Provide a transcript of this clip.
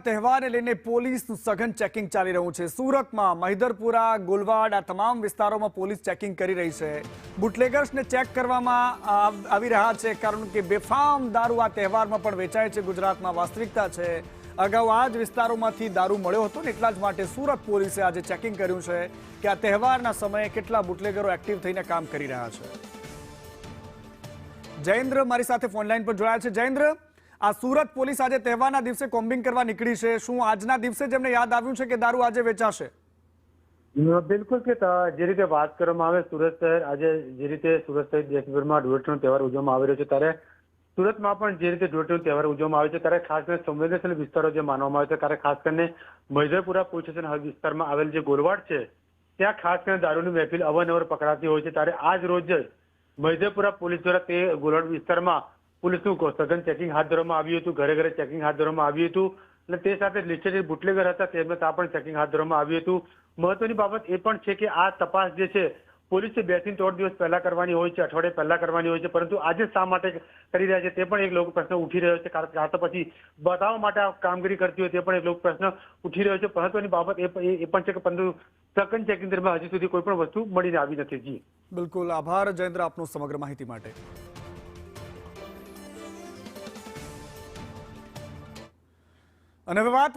તહેવારને લઈને પોલીસનું સઘન ચેકિંગ ચાલી રહ્યું છે। સુરતમાં મહિધરપુરા, ગુલવાડ આ તમામ વિસ્તારોમાં પોલીસ ચેકિંગ કરી રહી છે। બુટલેગર્સને ચેક કરવામાં આવી રહ્યા છે, કારણ કે બેફામ દારૂ આ તહેવારમાં પણ વેચાય છે। ગુજરાતમાં વાસ્તવિકતા છે, અગાઉ આ જ વિસ્તારોમાંથી દારૂ મળ્યો હતો ને એટલા જ માટે સુરત પોલીસે આજે ચેકિંગ કર્યું છે કે આ તહેવારના સમયે કેટલા બુટલેગરો એક્ટિવ થઈને કામ કરી રહ્યા છે। જયેન્દ્ર મારી સાથે ફોન લાઈન પર જોડાયા છે। જયેન્દ્ર, આ સુરત પોલીસ આજે તહેવારના દિવસે કોમ્બિંગ કરવા નીકળી છે, શું આજના દિવસે જ એમને યાદ આવ્યું છે કે દારૂ આજે વેચાશે? બિલકુલ કે જે રીતે વાત કરવામાં આવે, સુરત શહેર આજે જે રીતે સુરત સહિત દેશભરમાં ધૂળેટીનો તહેવાર ઉજવવામાં આવી રહ્યો છે, ત્યારે સુરતમાં પણ જે રીતે ધૂળેટીનો તહેવાર ઉજવવામાં આવે છે, ત્યારે ખાસ કરીને સંવેદનશીલ વિસ્તારો જે માનવામાં આવે છે, ત્યારે ખાસ કરીને મહિધરપુરા પોલીસ સ્ટેશન વિસ્તારમાં આવેલ જે ગોલવાડ છે, ત્યાં ખાસ કરીને દારૂની મહેફિલ અવારનવાર પકડાતી હોય છે। ત્યારે આજ રોજ મહિધરપુરા પોલીસ દ્વારા તે ગોલવાડ વિસ્તારમાં પોલીસનું સઘન ચેકિંગ હાથ ધરવામાં આવ્યું હતું, ઘરે ઘરે ચેકિંગ હાથ ધરવામાં આવ્યું હતું અને તે સાથે લિસ્ટેડ જે બુટલેગર હતા તેમને ત્યાં પણ ચેકિંગ હાથ ધરવામાં આવ્યું હતું। મહત્વની બાબત એ પણ છે કે આ તપાસ જે છે પોલીસે 2 થી 3 દિવસ પહેલા કરવાની હોય છે, અઠવાડિયે પહેલા કરવાની હોય છે, પરંતુ આજે શા માટે કરી રહ્યા છે તે પણ એક લોકો પ્રશ્ન ઉઠી રહ્યો છે। કારણ તો પછી બતાવવા માટે આ કામગીરી કરતી હોય તે પણ એક લોકો પ્રશ્ન ઉઠી રહ્યો છે। મહત્વની બાબત એ પણ છે કે પરંતુ સઘન ચેકિંગ દરમિયાન હજી સુધી કોઈ પણ વસ્તુ મળીને આવી નથી। જી બિલકુલ, આભાર જયેન્દ્ર આપનું સમગ્ર માહિતી માટે। અને હવે વાત